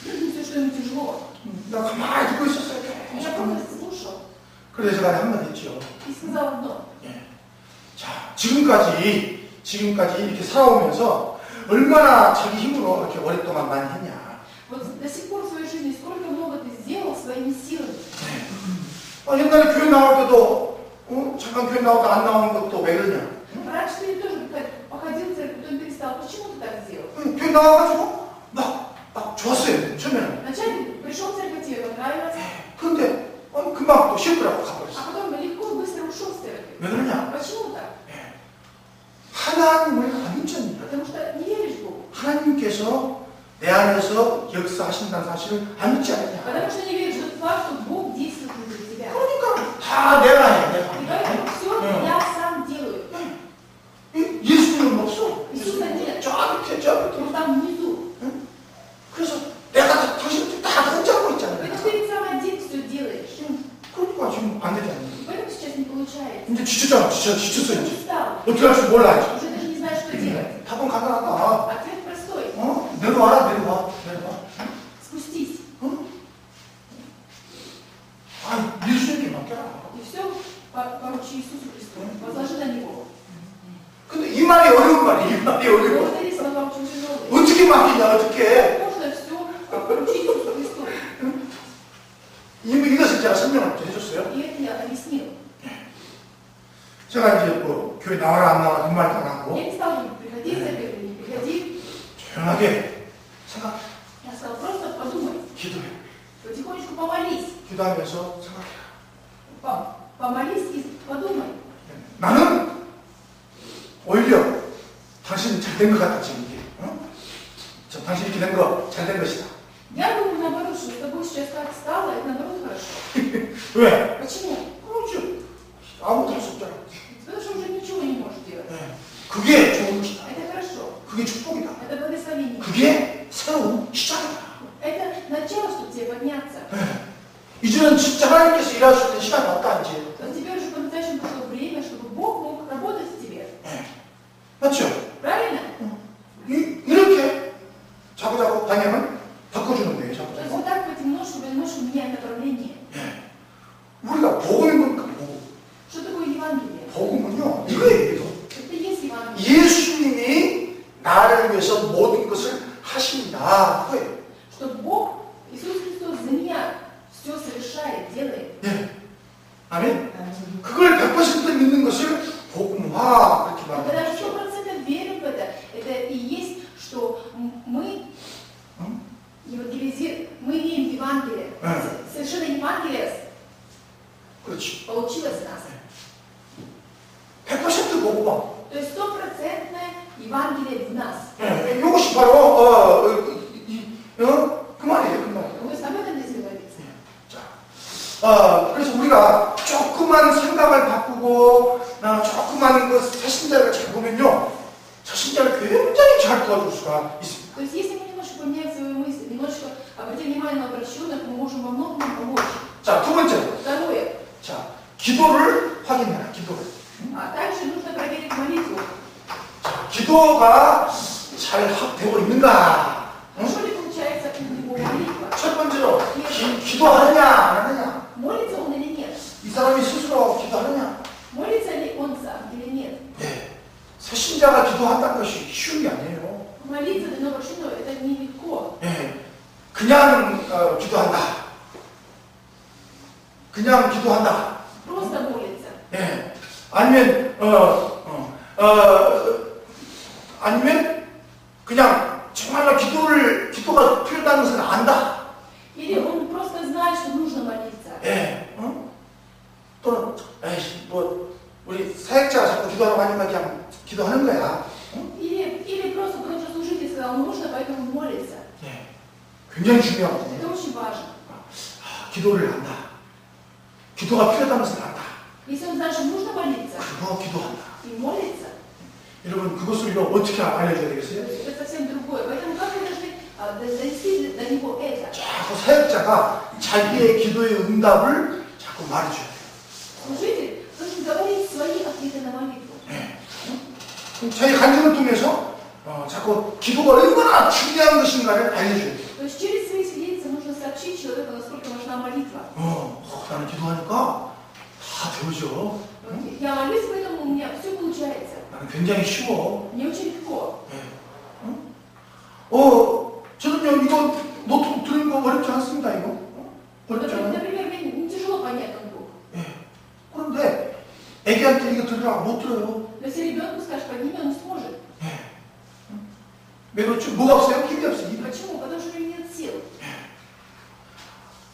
все, что ему тяжело. 나 가만히 듣고 있었어요. Я просто слушал 그래서 제가 한마디 했죠. и сказал одно. 자, 지금까지 이렇게 살아오면서 얼마나 자기 힘으로 이렇게 오랫동안 많이 했냐. Вот до сих пор в своей жизни сколько много ты сделал своими силами. 옛날에 교회 나올 때도 잠깐 교회 나오다 안 나오는 것도 왜 그러냐. Раньше ты тоже походил в церковь, потом перестал. Почему ты так сделал? 교회 나와가지고 막 좋았어요. 처음에는. Вначале пришел в церковь, тебе понравилось, 그런데 금방 또 쉬었더라고 가버렸어. а потом легко, быстро ушел с церкви. 왜 그러냐? Почему так? 하나님을 안 믿잖니까. Потому что не веришь Богу. 하나님께서 내 안에서 역사하신다는 사실을 안 믿지 않느냐. Потому что не веришь в тот факт, что Бог действует внутри тебя. 그러니까 다 내가 해. И поэтому все я сам делаю. 예수님은 없어. Иисуса нет. 저 밑에. Он там внизу. 그래서 내가 당신 다 혼자 하고 있잖아요. Поэтому ты сам один все делаешь. 그러니까 지금 안 되지 않냐. И поэтому сейчас не получается. 이제 지쳤어 Ты 이제. устал. 어떻게 할 줄 몰라 이제. Уже даже не знаешь, что делать. 답은 간단하다. Ответ простой. 내려와. Спустись. 예수님께 맡겨라. И все поручи Иисусу Христу. Возложи на Него. 근데 이 말이 어려운 말이에요. 이 말이 어려워. Повтори слова очень тяжелые. 어떻게 어떻게 맡기냐, 어떻게. Можно все поручить Иисусу Христу. 이것을 제가 설명을 해줬어요. И это я объяснил. 제가 이제 뭐 교회 나와라 안 나와라 그 말도 안 하고 Я не стал говорить, приходи в церковь или не приходи. 조용하게 생각, Я сказал, просто подумай. 기도해. Потихонечку помолись. 기도하면서 생각해. Помолись и подумай. 나는 오히려 당신 잘 된 것 같아 지금 이게. 당신 이렇게 된 거 잘 된 것이다. Я думаю, наоборот, что с тобой сейчас так стало, это наоборот хорошо. 왜? Почему? 그렇지. 아무것도 할 수 없잖아. Потому что уже ничего не можешь делать. 그게 좋은 것이다. Это хорошо. 그게 축복이다. Это благословение. 그게 새로운 시작이다. Это начало, чтобы тебе подняться. 이제는 진짜 하나님께서 일할 수 있는 시간이 없다 이제. Но теперь уже по-настоящему пришло время, чтобы Бог мог работать в тебе. 맞죠? Правильно? 이렇게 자꾸자꾸 방향을 바꿔주는 거예요. То есть 자꾸자꾸. вот так понемножку меняет направление. 우리가 복음이 뭡니까? 복음. Что такое Евангелие? 복음은요, 이거예요. 이거. Это и есть Евангелие. 예수님이 나를 위해서 모든 것을 하십니다. 그거예요. Что Бог, Иисус Христос за меня все совершает, делает. 예. 아멘. 그걸 100% 믿는 것을 복음화 그렇게 Когда 말하는 мы 거죠. 100% верим в это и есть, что мы евангелизируем, мы имеем Евангелие. Совершенно Евангелие 그렇지. получилось у нас. 100% 복음화. То есть 100% Евангелие в нас. 이것이 바로 그 말이에요. 그 말. То есть об этом здесь говорится. 자, 그래서 우리가 조그만 생각을 바꾸고 조그만 그 새신자를 잘 보면요, 새신자를 굉장히 잘 도와줄 수가 있습니다. То есть если мы немножко поменяем свои мысли, немножко обратим внимание на обращенных, мы можем во многом им помочь. 자, 두 번째. Второе. 자, 기도를 확인해라. 기도를. А также нужно проверить молитву. 자, 기도가 잘 되고 있는가? Хорошо ли получается у него молитва? 첫 번째로 기도하느냐 안 하느냐? Молится он или нет? 이 사람이 스스로 기도하느냐? Молится ли он сам или нет? 네. 새신자가 기도한다는 것이 쉬운 게 아니에요. Молиться для новообращенного это нелегко. 네. 그냥 기도한다. 그냥 기도한다. Просто молится. 네. 아니면 아니면 그냥 정말로 기도가 필요하다는 것을 안다. Или он просто знает, что нужно молиться. 예. 또는 에이 뭐 우리 사역자가 자꾸 기도하라고 하니까 그냥 기도하는 거야. Или просто потому что служитель сказал нужно, поэтому молится. 예. 굉장히 중요하거든요. Это очень важно. 기도를 한다. 기도가 필요하다는 것을 안다. Если он знает, что нужно молиться 그거 기도한다. и молится, 여러분 그것을 우리가 어떻게 알려줘야 되겠어요? это совсем другое. Поэтому как вы должны донести до него это? 자꾸 사역자가 자기의 기도의 응답을 자꾸 말해줘야 돼요. Служитель должен говорить свои ответы на молитву. 자기 간증을 통해서 자꾸 기도가 얼마나 중요한 것인가를 알려줘야 돼요. То есть через свои свидетельства нужно сообщить человеку, насколько важна молитва. 나는 기도하니까 다 되어져. Я молюсь, поэтому у меня все получается. 나는 굉장히 쉬워. Мне очень легко. 저는요 이거 노트북 들는 거 어렵지 않습니다. 이거 어렵지 않아요? Например, мне не тяжело понять ноутбук. 그런데 애기한테 이거 들으라고 못 들어요. Но если ребенку скажешь, подними, он не сможет. 왜 그렇죠? 뭐가 없어요? 힘이 없어요. 힘이. Почему? Потому что у него нет сил.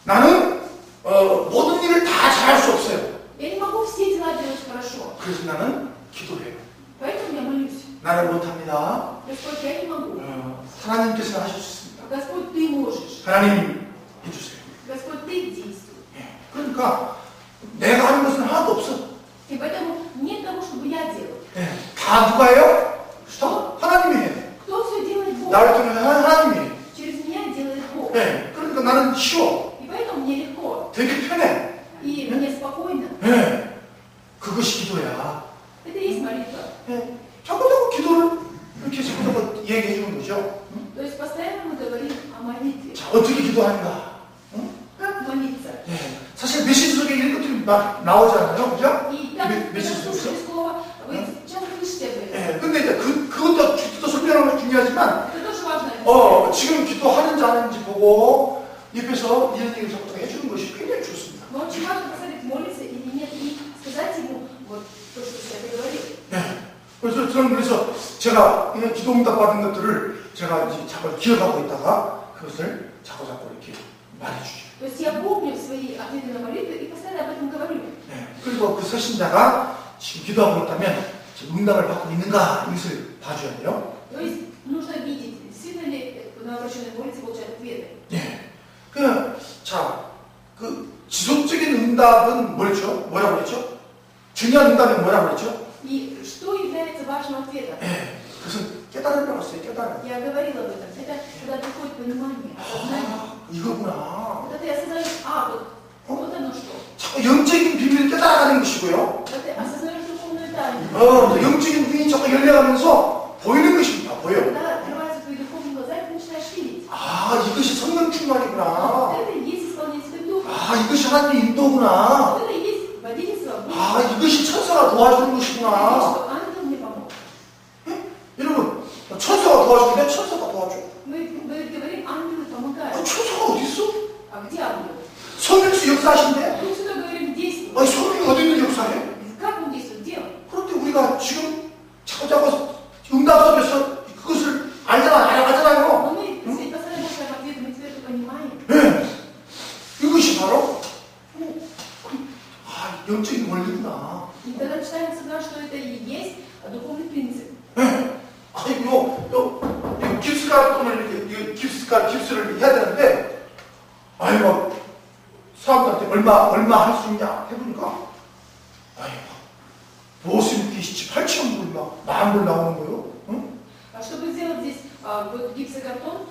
나는 모든 일을 다 잘할 수 없어요. Я не могу все дела делать хорошо. 그래서 나는 기도해요. Поэтому я молюсь. 나는 못합니다. Господь, я не могу. 하나님께서 하실 수 있습니다. Господь, ты можешь. 하나님 해주세요. Господь, ты действуй. 그러니까 내가 하는 것은 하나도 없어. И поэтому нет того, чтобы я делал. 다 누가 해요? 하나님이 해요. Кто все делает? Бог. 나를 통해서 하나님이 해요. Через меня делает Бог. 그러니까 나는 쉬워. И поэтому мне легко. 되게 편해. И мне спокойно. 그것이 기도야. Это и есть молитва. 자꾸 기도를 이렇게 자꾸 얘기해 주는 거죠. То есть постоянно мы говорим о молитве. 자, 어떻게 기도하는가? Как молиться? 사실 메시지 속에 이런 것들이 막 나오잖아요. 그죠? И там, когда 메시지 слушали 속에서. слово, вы часто слышите об этом. 근데 이제 그것도 설명하는 것이 중요하지만 Это тоже важно важно. 지금 기도하는지 안 하는지 보고 옆에서 이런 얘기를 자꾸 해주는 것이 굉장히 좋습니다. Но очень важно посмотреть, молится или нет, и сказать ему вот то, что ты говорил. 네. 그래서 저는 제가 이런 기도응답 받은 것들을 제가 이제 자꾸 기억하고 있다가 그것을 자꾸 이렇게 말해주죠. То есть я помню свои ответы на молитвы и постоянно об этом говорю. 네. 그리고 그 서신자가 지금 기도하고 있다면 지금 응답을 받고 있는가 이것을 봐줘야 돼요. То есть нужно видеть, действительно ли новообращенный молится и получает ответы. 네. 그 지속적인 응답은 뭐였죠? 뭐라고 그랬죠? 중요한 응답은 뭐라고 그랬죠? И что является важным ответом? 네. 그것은 깨달으려고 했어요. 깨달음. Я говорила об этом. Это когда приходит понимание, осознание. 이거구나. Когда ты осознаешь, вот оно что. 자꾸 영적인 비밀을 깨달아가는 것이고요. Когда ты осознаешь духовную тайну. 영적인 눈이 자꾸 열려가면서 보이는 것입니다. 보여. Когда открываются твои духовные глаза, ты начинаешь видеть. 이것이 성령 충만이구나. Вот это и есть исполнитель духа. 이것이 하나님의 인도구나. Вот это и есть водительство. 이것이 천사가 도와주는 것이구나. Что ангел мне помог. 여러분, 천사가 도와주는데 천사가 도와줘. Мы говорим, ангелы помогают. 천사가 어디 있어? А где ангел? 성령수 역사하신대. Тут сюда говорим, действуй. 성령이 어디 있는 역사해? Как он действует? Где он? 그런데 우리가 지금 자꾸 응답 속에서 그것을 알아가잖아요. Но мы, если постоянно получаем ответы, мы теперь это понимаем. 네. 이것이 바로 영적인 원리구나. И тогда начинаем осознавать, что это и есть духовный принцип. 네. 깁스가 또는 깁스를 해야 되는데, 사람들한테 얼마 할 수 있냐 해보니까, 무엇을 계시지 8,000불 막 10,000불 나오는 거예요. 응? Чтобы сделать здесь вот гипсокартон,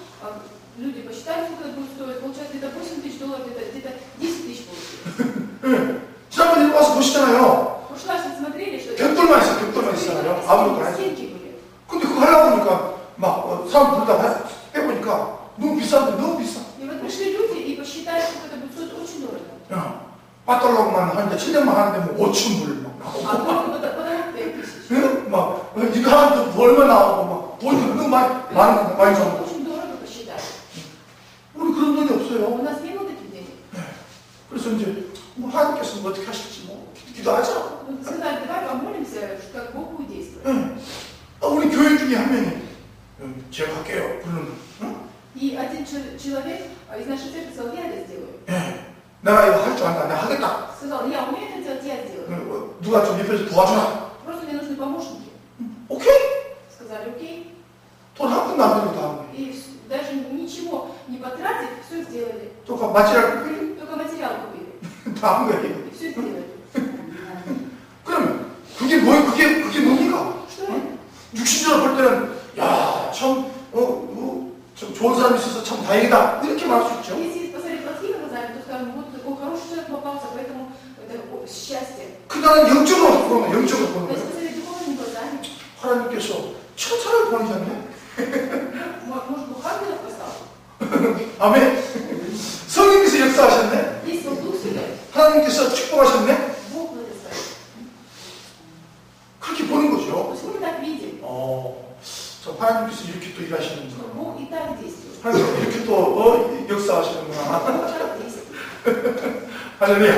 люди посчитали, сколько это будет стоить. Получается, где-то $8,000, где-то 10 000 получилось. 네. 지난번에 이거 와서 보시잖아요. В прошлый раз вы смотрели, что 벽돌만 있잖아요. 아무것도 안 했어요. стенки были. 근데 그거 하려고 하니까 사람 불다 해보니까 너무 비싸. И вот пришли люди и посчитали, сколько это будет стоить очень дорого. 빠떨럭만 하는데 7년만 하는데 뭐 5,000불 막 А 나오고 только потом 5 000. 응? 막 이거 하는데 뭐 얼마 나오고 막 돈이 너무 많이 나오고 Очень дорого посчитали. 우리 그런 돈이 У 없어요. нас не было таких денег. 그래서 이제 뭐 하나님께서 뭐 어떻게 하실지 뭐 기도하자. Мы сказали, давай помолимся, как Бог будет действовать. 응. 우리 교회 중에 한 명이 제가 할게요. 그러는 응? И один человек из нашей церкви сказал, я это сделаю. 예. 내가 이거 할 줄 안다. 내가 하겠다. Сказал, я умею это делать, я сделаю. 누가 좀 옆에서 도와주라. Просто мне нужны помощники. 오케이? Сказали, окей. 돈 한 푼도 안 들고 다 한 거예요. И даже ничего не потратив, все сделали. только 마티리얼 그림 Только материал купили. 다 한 거예요. И все сделали. 그러면 그게 뭡니까? Что это? 육신적으로 볼 때는 참 좋은 사람이 있어서 참 다행이다 이렇게 말할 수 있죠. Если посмотреть плохими глазами, то скажем, вот такой хороший человек попался, поэтому это счастье. 그러니까 영적으로 보는 거예요. 영적으로 보는 Но если 거예요. посмотреть духовными глазами, 하나님께서 천사를 보내셨네. может, Бог ангелов послал? 아멘. 성령께서 역사하셨네. Если он Дух Святой, 하나님께서 축복하셨네. Бог благословит. 그렇게 보는 То 거죠. есть мы так видим, 저 하나님께서 이렇게 또 일하시는구나. что Бог и так действует. 하나님께서 이렇게 또 역사하시는구나. Бог так действует. 할렐루야.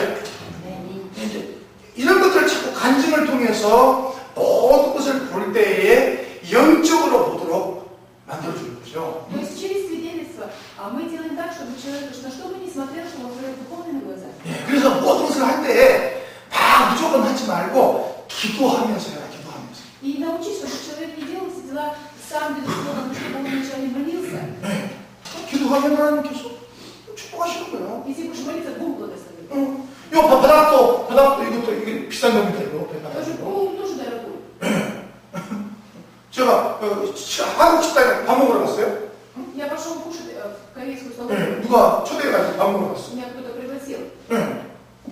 이제 이런 것들을 자꾸 간증을 통해서 모든 것을 볼 때에 영적으로 보도록 만들어주는 거죠. То есть через свидетельство мы делаем так, чтобы человек, на что бы ни смотрел, чтобы он смотрел духовными глазами. 예, 그래서 모든 것을 할 때에 막 무조건 하지 말고 기도하면서 해라. 기도하면서. И научись, чтобы человек не делал все дела сам без условия, но чтобы он вначале молился. 예, 기도하면 하나님께서 축복하시는 거예요. Если будешь молиться, Бог благословит. 이 바닥도 이것도 이게 비싼 겁니다. 이거 Тоже пол тоже дорогой. 제가 한국 식당에 밥 먹으러 갔어요. Я пошел кушать в корейскую столовую. 네, 누가 초대해가지고 밥 먹으러 갔어. Меня кто-то пригласил. 네.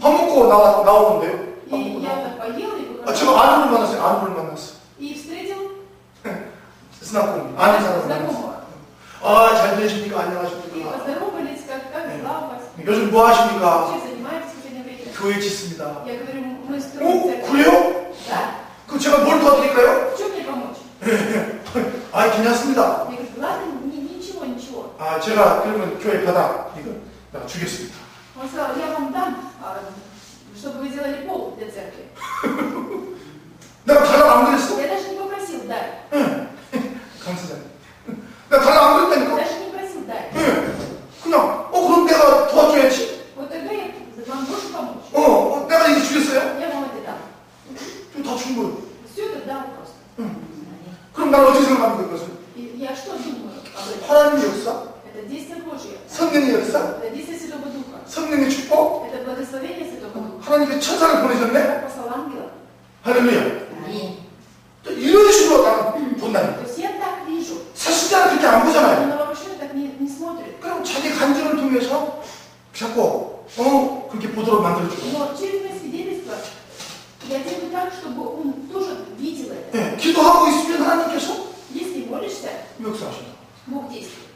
밥 먹고 나오는데요. 밥 И 먹고 я 나오는데. так поела и 제가 아내를 만났어요. 아내를 만났어. И встретил 스나콘 아내 사람 знакомого. 만났어. 잘 지내십니까? И 안녕하십니까? поздоровались, как дела у вас? 요즘 뭐 하십니까? Чем занимаетесь в последнее время? 교회 짓습니다. Я говорю, мы строим церковь. 그래요? Да? 그 제가 뭘 도와드릴까요? В чем мне помочь? 괜찮습니다. Я говорю, ладно, не 제가 그러면 교회 바닥 이거 내가 주겠습니다. Он сказал, я вам дам, чтобы вы сделали пол для церкви. 내가 달라고 안 그랬어? Я даже не попросил дай. 응. 강사장. 내가 달라고 안 그랬다니까? Даже не просил дай. 응. 그냥 그럼 내가 도와줘야지. Вот тогда я вам должен помочь. 내가 이거 주겠어요? Я вам это дам. 다 준 거예요. Все это дал просто. 응. 그럼 나는 어떻게 생각하는 거예요, 그것을? И я что думаю об этом? 하나님의 역사? Это действие Божье. 성령의 역사? Это действие Святого Духа. 성령의 축복? Это благословение Святого Духа. 하나님의 천사를 보내셨네? Бог послал ангела. 할렐루야. 또 이런 식으로 나는 본다니까. То есть я так вижу. 사실자는 그렇게 안 보잖아요. Но новообращенный так не смотрит. 그럼 자기 간증을 통해서 자꾸 그렇게 보도록 만들어주고. Но через мои свидетельства я делаю так, чтобы он тоже видел это. 네, 기도하고 있으면 하나님께서 Если молишься, 역사하신다. Бог действует.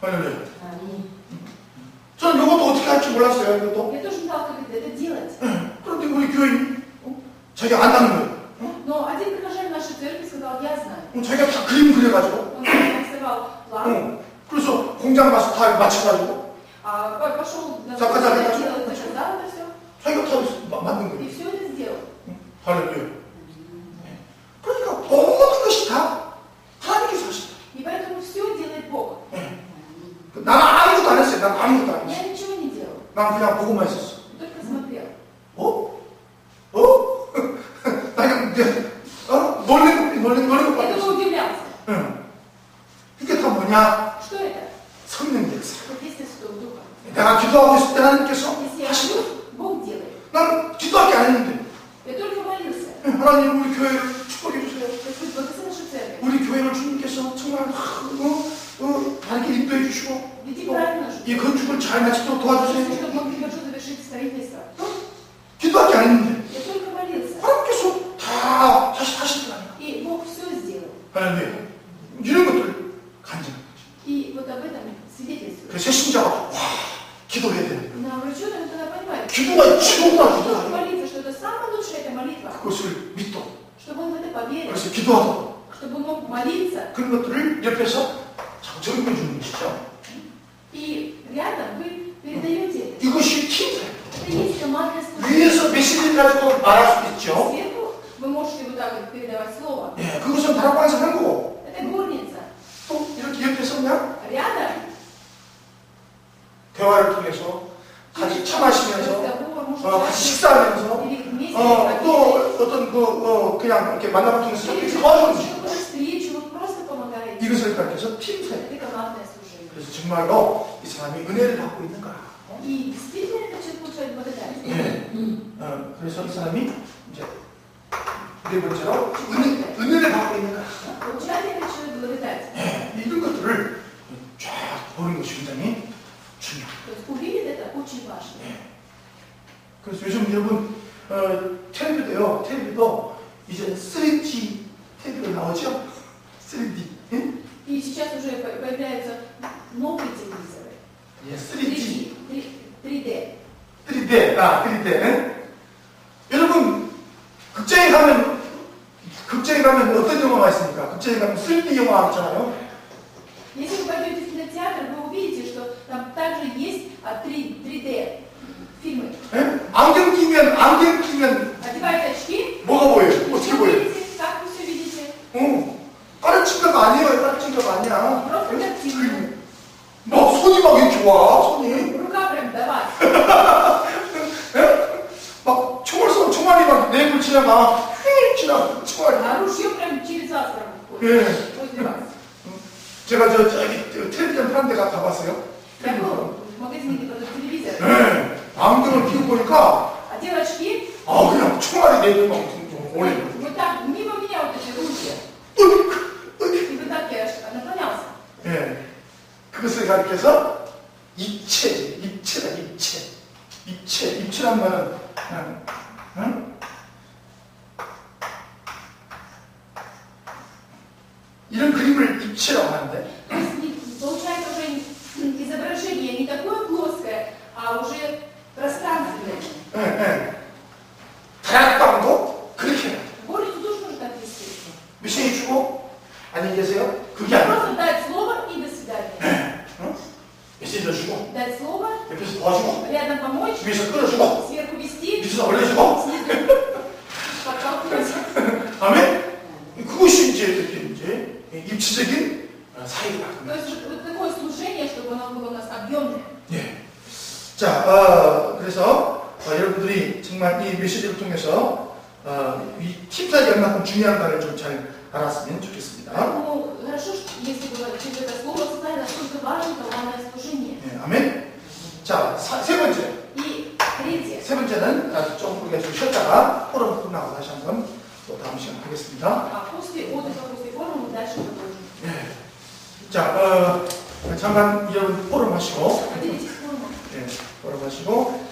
할렐루야. 저는 이것도 어떻게 할지 몰랐어요. 이것도. Я тоже не знала, как это делать. 그런데 우리 교인이 자기가 안다는 거예요. Но один прихожанин нашей церкви сказал, я знаю. 자기가 다 그림 그려가지고. Он нарисовал план, 그래서 공장 가서 다 맞춰가지고 пошел на заказал это. делать, заказал это все. 자기가 다 만든 И 거예요. все это сделал. 할렐루야. 그러니까 모든 것이 다 하나님께서 하신다. И поэтому все делает Бог. 나는 아무것도 안 했어요. 난 아무것도 안 했어요. Я ничего не делал, 난 그냥 보고만 했었어. только смотрел. 나 그냥 놀는 거 Я 같았어. только удивлялся. 그게 다 뭐냐? Что это? 성령 역사. Это действие Святого Духа. 내가 기도하고 있을 때 하나님께서 Если я 하시고, молюсь, Бог делает. 난 기도밖에 안 했는데, Я только молился. 하나님 우리 교회를 축복해 주세요. Господь, благослови нашу церковь. 우리 교회를 주님께서 정말 바르게 인도해 주시고, Веди правильно нашу 이 건축을 잘 마치도록 도와주세요. чтобы мы хорошо завершить строительство. 기도밖에 안 했는데, Я только молился. 하나님께서 다 하시더라고요. И Бог все сделал. 하나님, 이런 것들 간증하는 거죠. И вот об этом свидетельствует. 그래서 신자가 기도해야 되는 거예요. На врачуном это надо понимать. 기도가 최고구나, Чтобы 기도가. молиться, что это самая лучшая эта молитва. 그것을 믿도록. Чтобы он в это поверил. 그래서 기도하도록. Чтобы он мог молиться. 그런 것들을 옆에서 적용해 주는 것이죠. И рядом вы передаете это. 이것이 팀사예요. Это есть командное служение. 위에서 메시지를 가지고 말할 수 있죠. Сверху вы можете вот так вот передавать слово. 예, 그것은 다락방에서 하는 거고, Это горница. 또 이렇게 옆에서 그냥 Рядом 대화를 통해서 같이 차 마시면서, разговор, может, 같이 식사하면서, или вместе 또 어떤 그냥 이렇게 만남을 통해서 или 이렇게 도와주는 거죠. какую-то встречу, вы просто помогаете. 이것을 가르쳐서 팀사예요. Это командное служение. 그래서 정말로 이 사람이 은혜를 받고 있는 거야. И действительно этот человек получает благодать. 예. 그래서 이 사람이 이제 네 번째로 은혜를 받고 있는 거야. Получает этот человек благодать. 예. 이런 것들을 쫙 보는 것이 굉장히 중요해요. То есть увидеть это очень важно. 그래서 요즘 여러분 텔레비도 이제 3G 텔레비가 나오죠? 3D. 예? И сейчас уже появляются новые телевизоры. 예, 3G. 3D. 3D. 3D. 예? 여러분 극장에 가면 어떤 영화가 있습니까? 극장에 가면 3D 영화 있잖아요. Если вы пойдете в кинотеатр, вы увидите, что там также есть 3D фильмы. 예? 안경 끼면 Одеваете очки, 뭐가 보여요? и 어떻게 всё 보여요? видите, как вы все видите. 다른 친구가 아니에요. 다른 친구가 아니야. Просто картинка. 뭐 손이 막 이렇게 와. 손이. Рука прям давай. 예? 막 총알이 막 내불 지나가. 휙 지나가. 총알이. А ружье прям через вас прям ходит. 예. Возле вас. 제가 저기 텔레비전 파는 데 가봤어요. Я был в магазине, где продают телевизор. 예. 안경을 끼고 보니까 Одел очки, 그냥 총알이 내불 막 올려. вот так мимо меня вот эти ружья. И вот так я наклонялся. 예. 그것을 가르쳐서 입체다, 입체. 입체란 말은 그냥, 응? 이런 그림을 입체라고 하는데, То есть получается уже изображение не такое плоское, а уже пространственное. 예. 다락방도 그렇게 해요. Горницу тоже нужно так вести. 메시지 주고, 안녕히 계세요. 그게 Не 아니에요. просто дать слово и до свидания. дать слово, 옆에서 도와주고, рядом помочь, 위에서 끌어주고, сверху вести, 밑에서 올려주고, снизу подталкивать. 다음에 그것이 이제 입체적인 사이다. То есть вот такое служение, чтобы оно было у нас объемное. 예. 자, 그래서 여러분들이 정말 이 메시지를 통해서 이 팀사의 얼마큼 중요한가를 좀 잘 알았으면 좋겠습니다. Поэтому хорошо, если бы через это слово знали, насколько важно командное служение. 예, 아멘. 자, 세 번째. И третье. 세 번째는 좀 우리가 좀 쉬었다가 포럼 끝나고 다시 한번 또 다음 시간 하겠습니다. После отдыха, после форума дальше продолжим. 예. 자, 잠깐 여러분 포럼 하시고, Поделитесь форумом, 예, 포럼 하시고,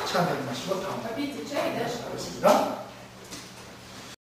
차 한잔 마시고 다음 попейте чай и дальше продолжим. 하겠습니다.